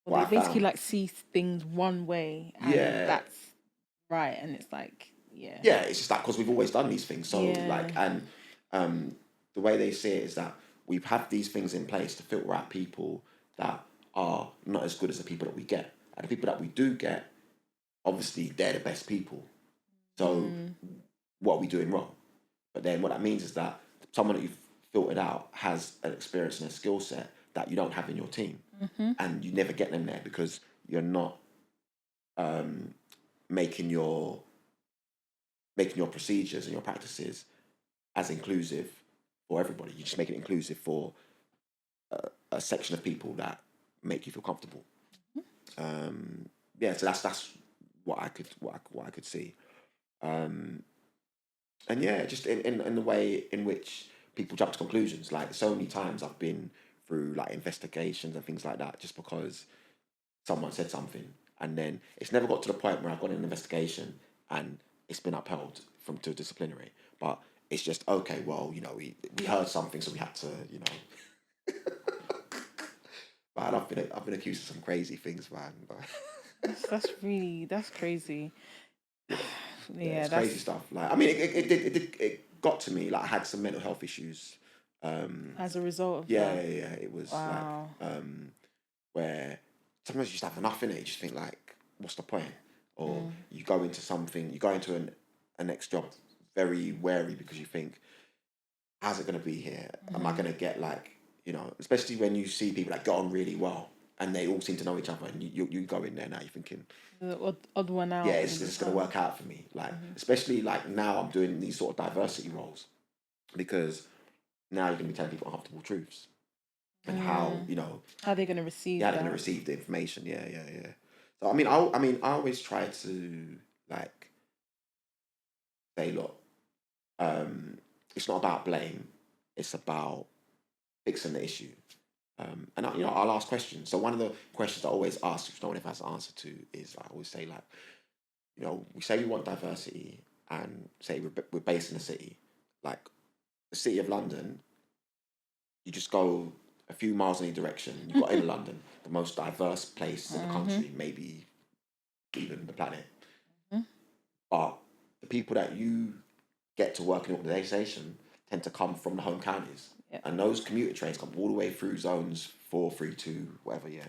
they basically like see things one way, and that's right, and it's like it's just like because we've always done these things. So the way they see it is that we've had these things in place to filter out people that are not as good as the people that we get, and the people that we do get, obviously they're the best people. So what are we doing wrong? But then what that means is that someone that you've filtered out has an experience and a skill set that you don't have in your team, and you never get them there because you're not making your procedures and your practices as inclusive for everybody. You just make it inclusive for a section of people that make you feel comfortable. So that's what I could see. And just in the way in which people jump to conclusions. Like so many times I've been through like investigations and things like that, just because someone said something, and then it's never got to the point where I've got an investigation and it's been upheld from to disciplinary. But it's just okay. Well, you know, we heard something, so we had to, you know. But I've been accused of some crazy things, man. But that's crazy. yeah, Yeah, it's crazy stuff. Like, I mean, it got to me. Like, I had some mental health issues. As a result of Yeah, that. yeah. It was Wow. like where sometimes you just have enough in it. You just think like, what's the point? Or you go into something, you go into a next job very wary because you think, how's it going to be here? Am I going to get like, you know, especially when you see people that get on really well and they all seem to know each other, and you go in there now, you're thinking, The odd one out. yeah, it's going to work out for me. Like, especially like now I'm doing these sort of diversity roles, because now you're going to be telling people uncomfortable truths and how, you know, how they're going to receive they're that. going to receive the information. Yeah. So I mean, I always try to like say, look, it's not about blame, it's about fixing the issue. And you know, I'll ask questions. So one of the questions I always ask, which no one ever has an answer to, is I always say like, you know, we say we want diversity, and say we're based in the city, like the city of London. You just go a few miles in any direction, you've got in London, the most diverse place in the country, maybe even the planet. But the people that you get to work in the organisation tend to come from the home counties. Yep. And those commuter trains come all the way through zones 4, 3, 2, whatever, yeah.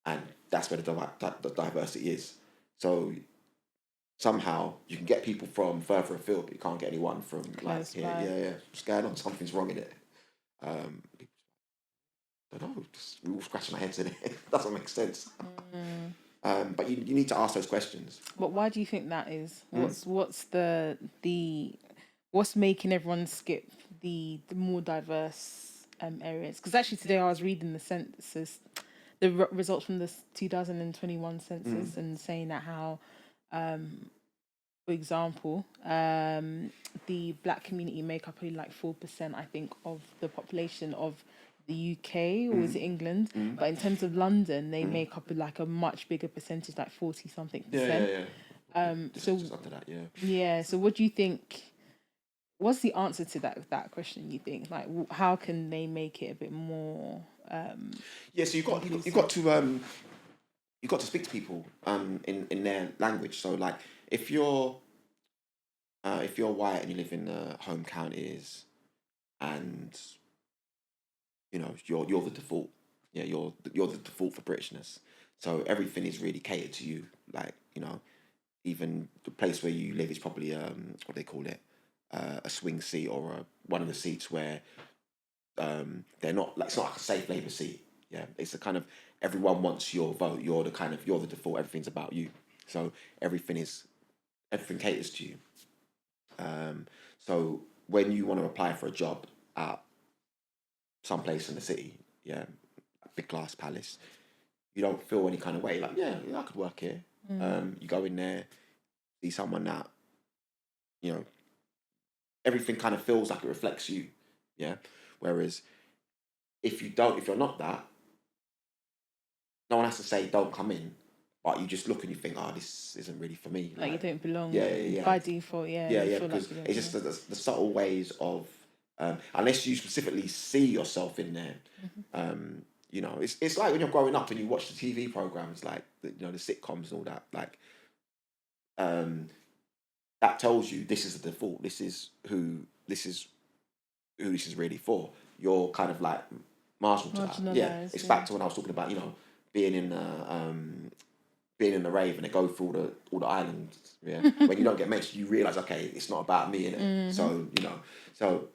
And that's where the diversity is. So somehow you can get people from further afield, but you can't get anyone from like here. Yeah. What's going on? Something's wrong in it. I don't know, we're all scratching our heads in it. It doesn't make sense. But you need to ask those questions. But why do you think that is? What's the what's making everyone skip the more diverse areas? Because actually today I was reading the census, the results from the 2021 census, and saying that how, for example, the black community make up only like 4%, I think, of the population of the UK, or is it England? But in terms of London, they make up like a much bigger percentage, like 40 something percent. Just under that, yeah. Yeah. So what do you think? What's the answer to that question? You think, like, how can they make it a bit more? Yeah. So you've got to speak to people in their language. So like if you're white and you live in the home counties, and you know you're the default. Yeah, you're the default for Britishness. So everything is really catered to you. Like, you know, even the place where you live is probably what do they call it, a swing seat, or one of the seats where they're not like, it's not like a safe Labour seat. Yeah, it's a kind of, everyone wants your vote. You're the default. Everything's about you. So everything caters to you. So when you want to apply for a job at some place in the city, yeah, big glass palace, you don't feel any kind of way. Like, yeah, I could work here. You go in there, see someone that, you know, everything kind of feels like it reflects you. Yeah. Whereas if you're not that, no one has to say don't come in, but you just look and you think, oh, this isn't really for me. Like you don't belong. Yeah. By default, yeah. Yeah, because like it's just the subtle ways of, unless you specifically see yourself in there. You know, it's like when you're growing up and you watch the TV programs, like the sitcoms and all that. Like, that tells you this is the default. This is who this is really for. You're kind of like marginal to that. Yeah, it's back to when I was talking about, you know, being in the rave and they go through all the islands. Yeah, when you don't get mentioned, you realise, okay, it's not about me, innit? So you know, so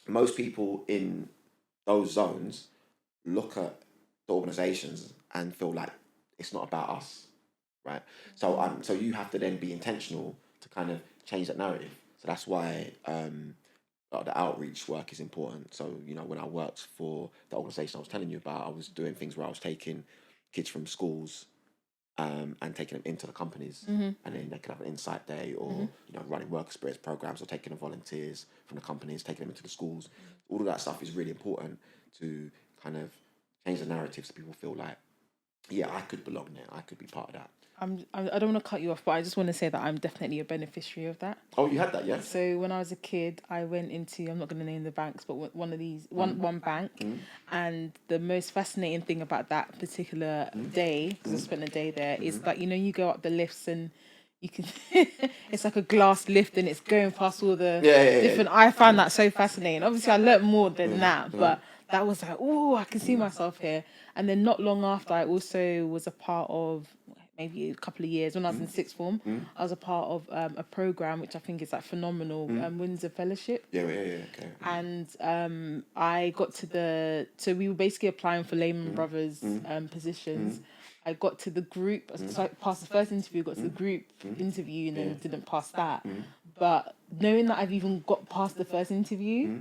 most people in those zones look at the organisations and feel like it's not about us, right? So so you have to then be intentional to kind of change that narrative. So that's why the outreach work is important. So, you know, when I worked for the organisation I was telling you about, I was doing things where I was taking kids from schools and taking them into the companies, and then they could have an insight day, or you know, running work experience programs, or taking the volunteers from the companies, taking them into the schools. All of that stuff is really important to kind of change the narrative so people feel like, yeah, I could belong there. I could be part of that. I don't want to cut you off, but I just want to say that I'm definitely a beneficiary of that. Oh, you had that, yeah? So when I was a kid, I went into, I'm not going to name the banks, but one of these, one bank. And the most fascinating thing about that particular day, because I spent a day there, is that, you go up the lifts and you can, it's like a glass lift and it's going past all the different, I found that so fascinating. Obviously, I learnt more than that, but that was like, oh, I can see myself here. And then not long after, I also was a part of, maybe a couple of years, when I was in sixth form, I was a part of a program which I think is like phenomenal, Windsor Fellowship. Okay. And I got to so we were basically applying for Lehman Brothers positions. I got to the group, so I passed the first interview, got to the group interview, and then didn't pass that. But knowing that I've even got past the first interview,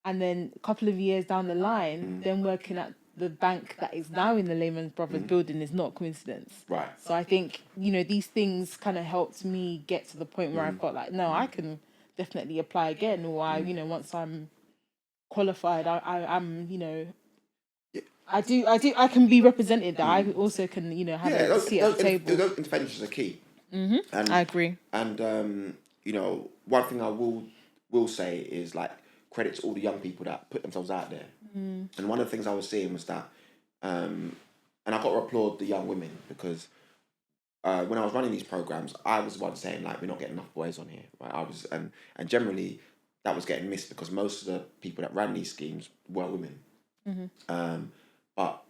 and then a couple of years down the line, then working at the bank that is now in the Lehman Brothers building is not a coincidence. Right. So I think, these things kind of helped me get to the point where I've got like, no, I can definitely apply again. Or once I'm qualified, I'm, I can be represented that I also can, have a seat at the table. Those interventions are key. And, I agree. And, one thing I will say is like, credit to all the young people that put themselves out there. And one of the things I was seeing was that, and I've got to applaud the young women, because when I was running these programs, I was the one saying like, we're not getting enough boys on here, right? I was, and generally that was getting missed because most of the people that ran these schemes were women. But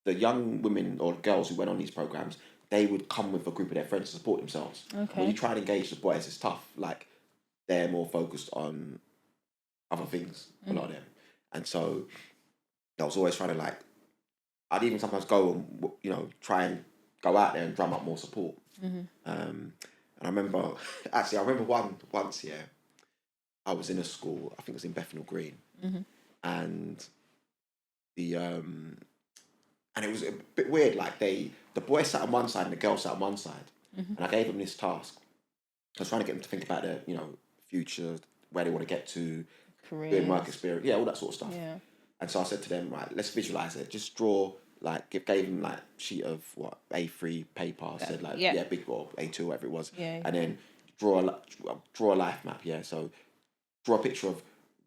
the young women or girls who went on these programs, they would come with a group of their friends to support themselves. Okay. When you try and engage the boys, it's tough. Like, they're more focused on other things, a lot of them. And so I was always trying to like, I'd even sometimes go and, try and go out there and drum up more support. And I remember once, I was in a school, I think it was in Bethnal Green, and and it was a bit weird, like the boys sat on one side and the girls sat on one side, and I gave them this task. I was trying to get them to think about their, future, where they want to get to, doing work experience, all that sort of stuff. Yeah. And so I said to them, right, let's visualize it. Just draw, like, gave them like sheet of A3 paper. Said like, big or A2, whatever it was. Yeah. And then draw a life map. Yeah. So draw a picture of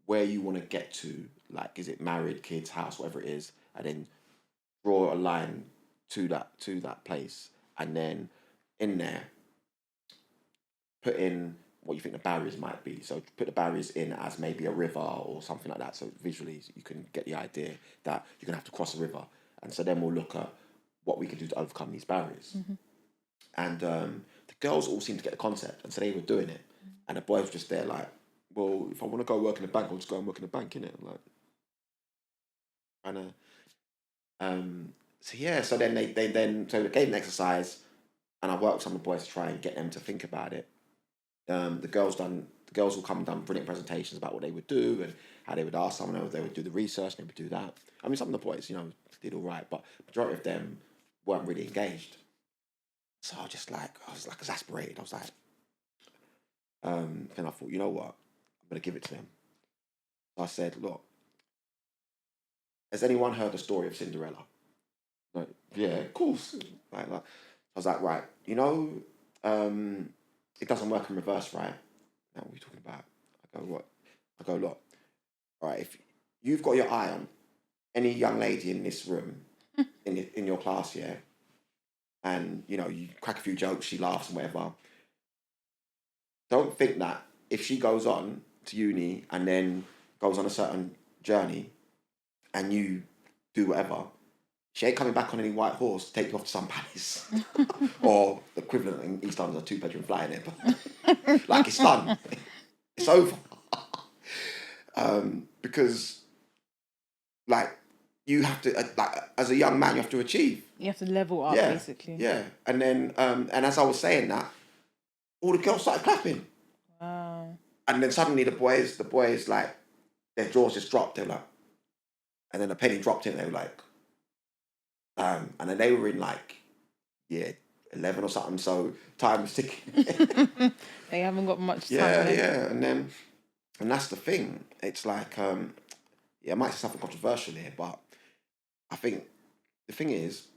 where you want to get to. Like, is it married, kids, house, whatever it is, and then draw a line to that place, and then in there put in what you think the barriers might be. So put the barriers in as maybe a river or something like that. So visually you can get the idea that you're going to have to cross a river. And so then we'll look at what we can do to overcome these barriers. And the girls all seemed to get the concept. And so they were doing it. And the boys were just there like, well, if I want to go work in a bank, I'll just go and work in a bank, innit? Like, so then they gave an exercise, and I worked with some of the boys to try and get them to think about it. The girls will come and done brilliant presentations about what they would do and how they would ask someone else, they would do the research, they would do that. I mean, some of the boys, did all right, but majority of them weren't really engaged. So I was exasperated. I was like, then I thought, you know what? I'm going to give it to them. So I said, look, has anyone heard the story of Cinderella? Like, yeah, of course. Like, I was like, right, it doesn't work in reverse, right? Now, what are we talking about? I go, what? I go, look, all right, if you've got your eye on any young lady in this room, in your class, and, you crack a few jokes, she laughs and whatever, don't think that if she goes on to uni and then goes on a certain journey and you do whatever, she ain't coming back on any white horse to take you off to some palace. Or the equivalent in East London is a 2-bedroom flat in it. But like, it's done. It's over. Because, like, you have to, as a young man, you have to achieve. You have to level up, basically. Yeah. And then, and as I was saying that, all the girls started clapping. Wow. And then suddenly the boys, like, their jaws just dropped. They were like, and then the penny dropped in. They were like, and then they were in like, 11 or something. So time was ticking. They haven't got much time. Yeah. And that's the thing. It's like, it might say something controversial here, but I think the thing is,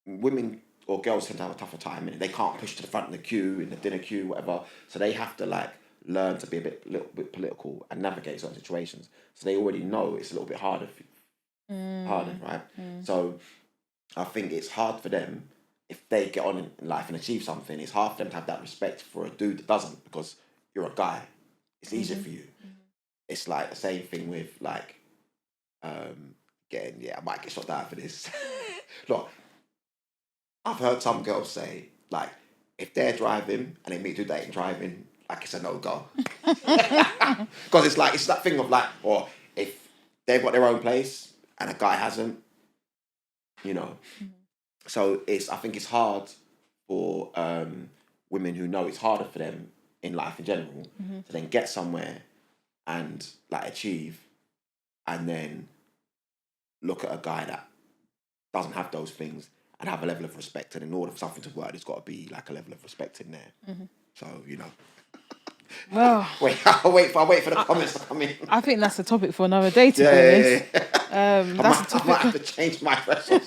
women or girls tend to have a tougher time, and they can't push to the front of the queue, in the dinner queue, whatever. So they have to like learn to be little bit political and navigate certain situations. So they already know it's a little bit harder, right? So I think it's hard for them if they get on in life and achieve something. It's hard for them to have that respect for a dude that doesn't, because you're a guy. It's easier for you. It's like the same thing with like getting. I might get shot down for this. Look, I've heard some girls say, like, if they're driving and they meet a dude that ain't driving, like, it's a no-go. Because it's like, it's that thing of like, or if they've got their own place and a guy hasn't, you know. So I think it's hard for women who know it's harder for them in life in general to then get somewhere and like achieve, and then look at a guy that doesn't have those things and have a level of respect. And in order for something to work, there's got to be like a level of respect in there. So, you know. Well, I'll wait for the comments to come in. I think that's a topic for another day, to be honest. I might have to change my question.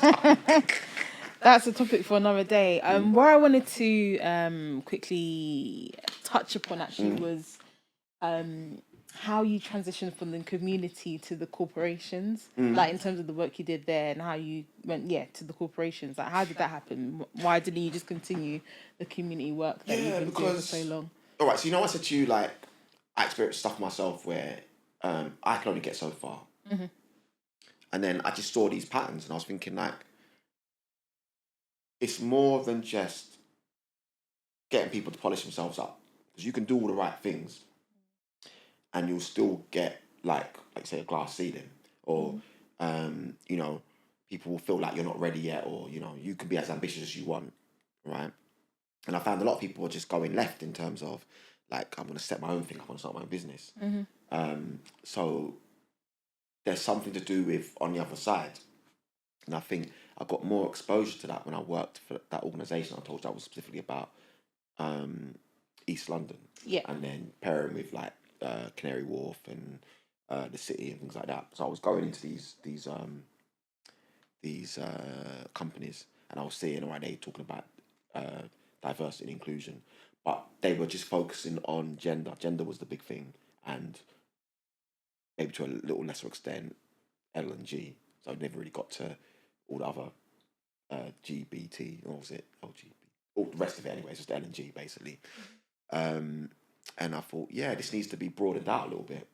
That's a topic for another day. What I wanted to quickly touch upon actually was how you transitioned from the community to the corporations, like in terms of the work you did there, and how you went to the corporations. Like, how did that happen? Why didn't you just continue the community work that you've been doing for so long? All right, so you know, I said to you, like, I experienced stuff myself where I can only get so far, and then I just saw these patterns, and I was thinking, like, it's more than just getting people to polish themselves up, because you can do all the right things and you'll still get like say a glass ceiling, or you know, people will feel like you're not ready yet, or you know, you can be as ambitious as you want, right? And I found a lot of people are just going left in terms of like, I'm going to set my own thing up, I want to start my own business. So there's something to do with on the other side, and I think I got more exposure to that when I worked for that organisation I told you I was specifically about, East London, and then pairing with like Canary Wharf and the city and things like that. So I was going into these companies, and I was seeing, alright, they talking about diversity and inclusion, but they were just focusing on gender. Gender was the big thing, and maybe to a little lesser extent L and G. So I never really got to all the other GBT, or was it LGBT? All the rest of it anyway, it's just L and G basically. And I thought, this needs to be broadened out a little bit.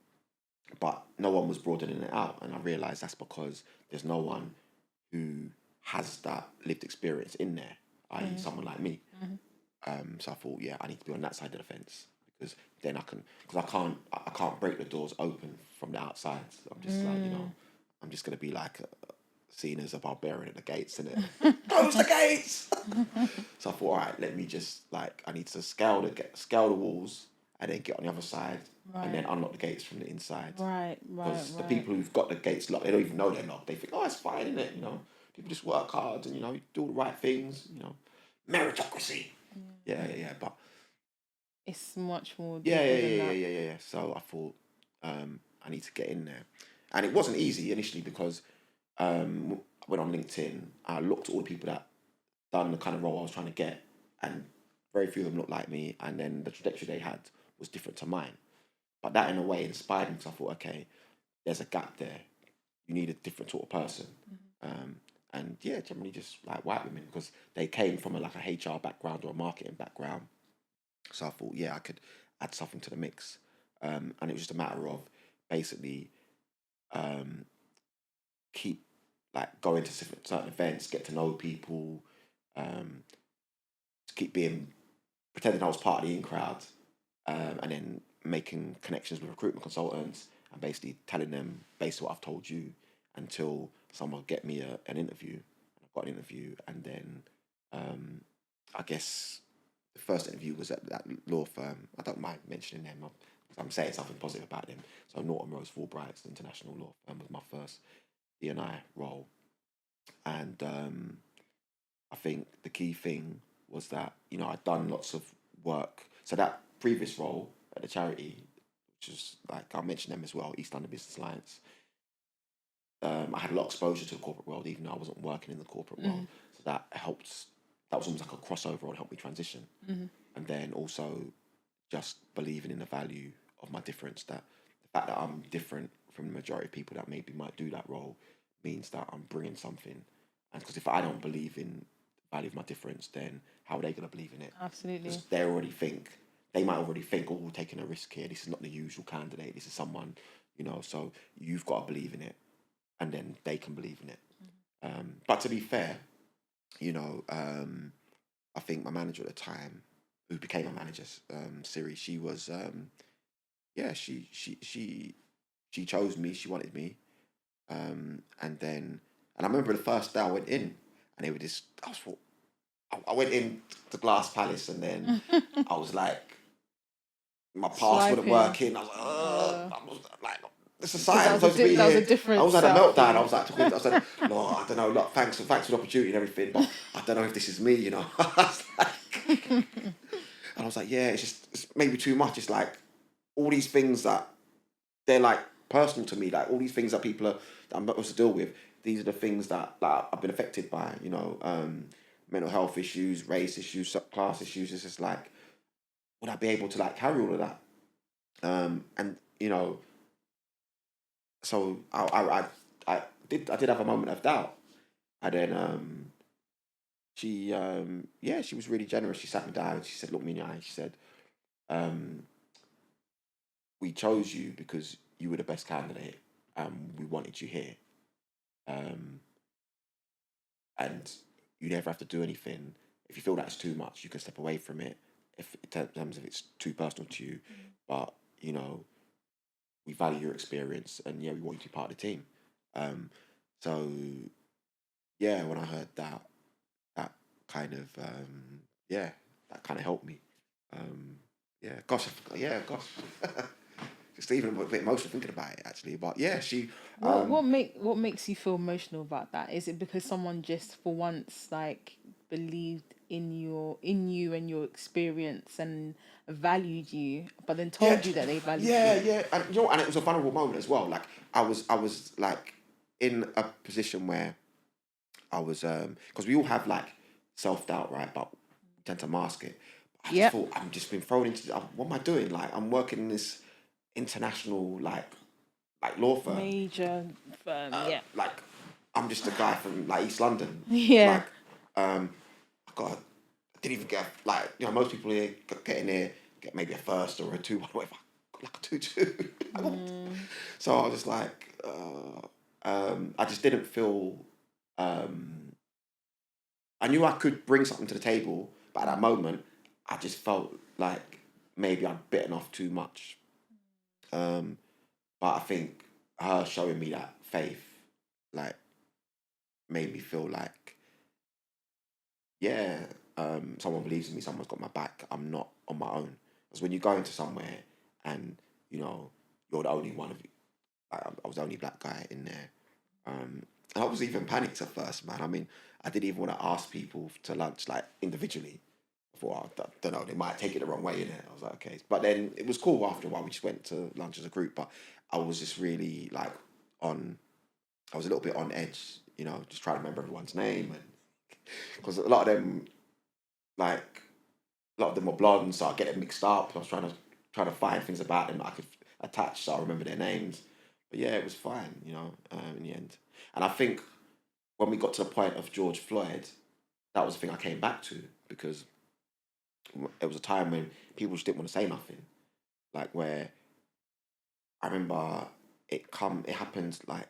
But no one was broadening it out. And I realised that's because there's no one who has that lived experience in there, i.e. someone like me. So I thought, I need to be on that side of the fence, because then I can't break the doors open from the outside. So I'm just like, you know, I'm just going to be like seen as a barbarian at the gates, innit? Close the gates! So I thought, all right, let me just, like, I need to scale the walls and then get on the other side, and then unlock the gates from the inside. Because the people who've got the gates locked, they don't even know they're locked. They think, oh, it's fine, innit? You know, people just work hard and, you know, do all the right things, you know. Meritocracy. But it's much more deeper than that. So I thought, I need to get in there. And it wasn't easy initially, because I went on LinkedIn, I looked at all the people that done the kind of role I was trying to get, and very few of them looked like me, and then the trajectory they had was different to mine. But that in a way inspired me, because I thought, okay, there's a gap there. You need a different sort of person. And generally just like white women, because they came from a HR background or a marketing background. So I thought, I could add something to the mix. And it was just a matter of basically keep like going to certain events, get to know people, keep pretending I was part of the in crowd, and then making connections with recruitment consultants and basically telling them based on what I've told you, until someone get me an interview. I got an interview, and then I guess the first interview was at that law firm. I don't mind mentioning them. I'm saying something positive about them. So Norton Rose Fulbright's international law firm was my first D&I role. And I think the key thing was that, you know, I'd done lots of work. So that previous role at the charity, which is like, I'll mention them as well, East London Business Alliance, I had a lot of exposure to the corporate world, even though I wasn't working in the corporate world. So that helped. That was almost like a crossover and helped me transition. And then also just believing in the value of my difference. That the fact that I'm different from the majority of people that maybe might do that role means that I'm bringing something. And because if I don't believe in the value of my difference, then how are they going to believe in it? Absolutely. Because they might already think, oh, we're taking a risk here. This is not the usual candidate. This is someone, so you've got to believe in it, and then they can believe in it. But to be fair, I think my manager at the time, who became my manager, Siri, she was, she chose me. She wanted me, and I remember the first day I went in, and they were just, I went in to Glass Palace, and then I was like, my pass wasn't working. I was like, it's a sign. I'm supposed to be here. I was at a meltdown. I was like, no, I don't know. Look, thanks for the opportunity and everything, but I don't know if this is me. I was like, and I was like, yeah, it's maybe too much. It's like all these things that they're like personal to me, like all these things that that I'm supposed to deal with. These are the things that I've been affected by. Mental health issues, race issues, class issues. It's just like, would I be able to like carry all of that? And so I did have a moment of doubt, and then she was really generous. She sat me down. She said, "Look me in the eye." She said, "We chose you because you were the best candidate, and we wanted you here. And you never have to do anything. If you feel that's too much, you can step away from it. If in terms of it's too personal to you, but we value your experience, and we want you to be part of the team." So yeah, when I heard that kind of that kind of helped me. Gosh. Just even a bit emotional thinking about it, actually. But yeah, she. What makes you feel emotional about that? Is it because someone just for once like believed in you and your experience and valued you, but then told you that they valued you? Yeah, and and it was a vulnerable moment as well. Like I was like in a position where I was because we all have like self-doubt, right? But we tend to mask it. I just thought I'm just been thrown into what am I doing? Like I'm working in this international like law firm, major firm. like I'm just a guy from like East London. Yeah. Like I didn't even get like most people here get in here get maybe a first or a 2-1, whatever. I got like a 2-2. So I was just like I just didn't feel I knew I could bring something to the table, but at that moment I just felt like maybe I'd bitten off too much. But I think her showing me that faith, like, made me feel like, someone believes in me, someone's got my back. I'm not on my own. Because when you go into somewhere and you're the only one of you, like, I was the only black guy in there. And I was even panicked at first, man. I mean, I didn't even want to ask people to lunch, like, individually. I thought, I don't know, they might take it the wrong way in it. I was like, okay. But then it was cool after a while. We just went to lunch as a group. But I was just really, like, I was a little bit on edge, just trying to remember everyone's name. And because a lot of them, like, were blonde, so I get it mixed up. I was trying to find things about them that I could attach so I remember their names. But yeah, it was fine, in the end. And I think when we got to the point of George Floyd, that was the thing I came back to, because it was a time when people just didn't want to say nothing. Like, where I remember it happened like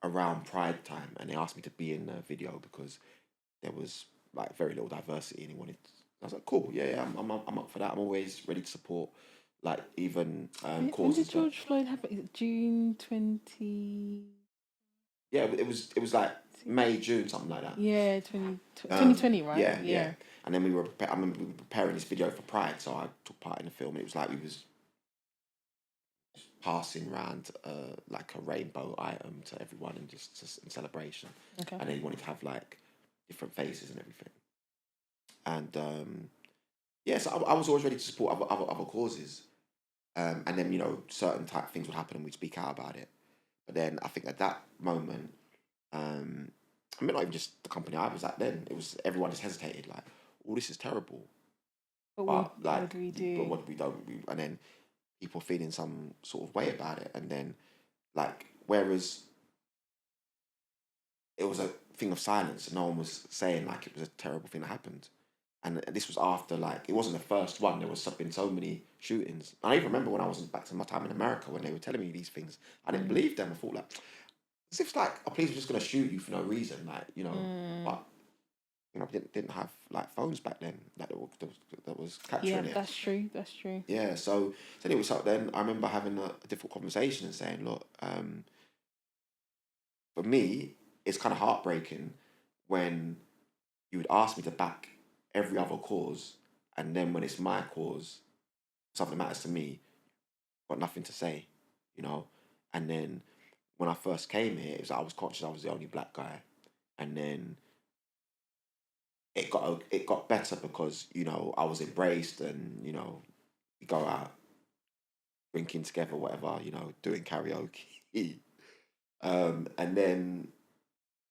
around Pride time, and they asked me to be in the video because there was like very little diversity, and I was like, cool, yeah, I'm up for that. I'm always ready to support, like, even When causes. did George Floyd happen? Is it June 20? Yeah, it was like May, June, something like that. Yeah, 2020, right? Yeah. And then I remember we were preparing this video for Pride, so I took part in the film, and it was like we was passing around like a rainbow item to everyone, and just in celebration. Okay. And they wanted to have like different faces and everything. And so I was always ready to support other causes. And then certain type things would happen, and we'd speak out about it. But then I think at that moment, I mean, not even just the company I was at then, it was everyone just hesitated, like, oh, this is terrible. But what do we do? But what do we do? And then people feeling some sort of way about it. And then, like, whereas it was a thing of silence, no one was saying, like, it was a terrible thing that happened. And this was after, like, it wasn't the first one. There was been so many shootings. I even remember when I was back to my time in America when they were telling me these things. I didn't believe them. I thought, like, as if, like, a police was just going to shoot you for no reason. Like, you know, but, you know, didn't have, like, phones back then that was capturing it. That's true. That's true. Yeah, so anyway, so then I remember having a difficult conversation and saying, look, for me, it's kind of heartbreaking when you would ask me to back every other cause, and then when it's my cause, something matters to me, got nothing to say, you know. And then when I first came here, it was I was conscious I was the only black guy, and then it got better because, you know, I was embraced, and, you know, we go out drinking together, whatever, you know, doing karaoke, and then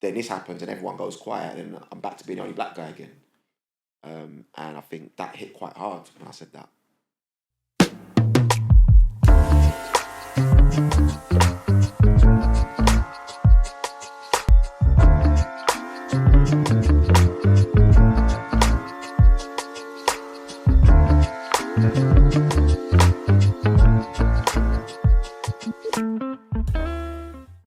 this happens and everyone goes quiet, and I'm back to being the only black guy again. And I think that hit quite hard when I said that.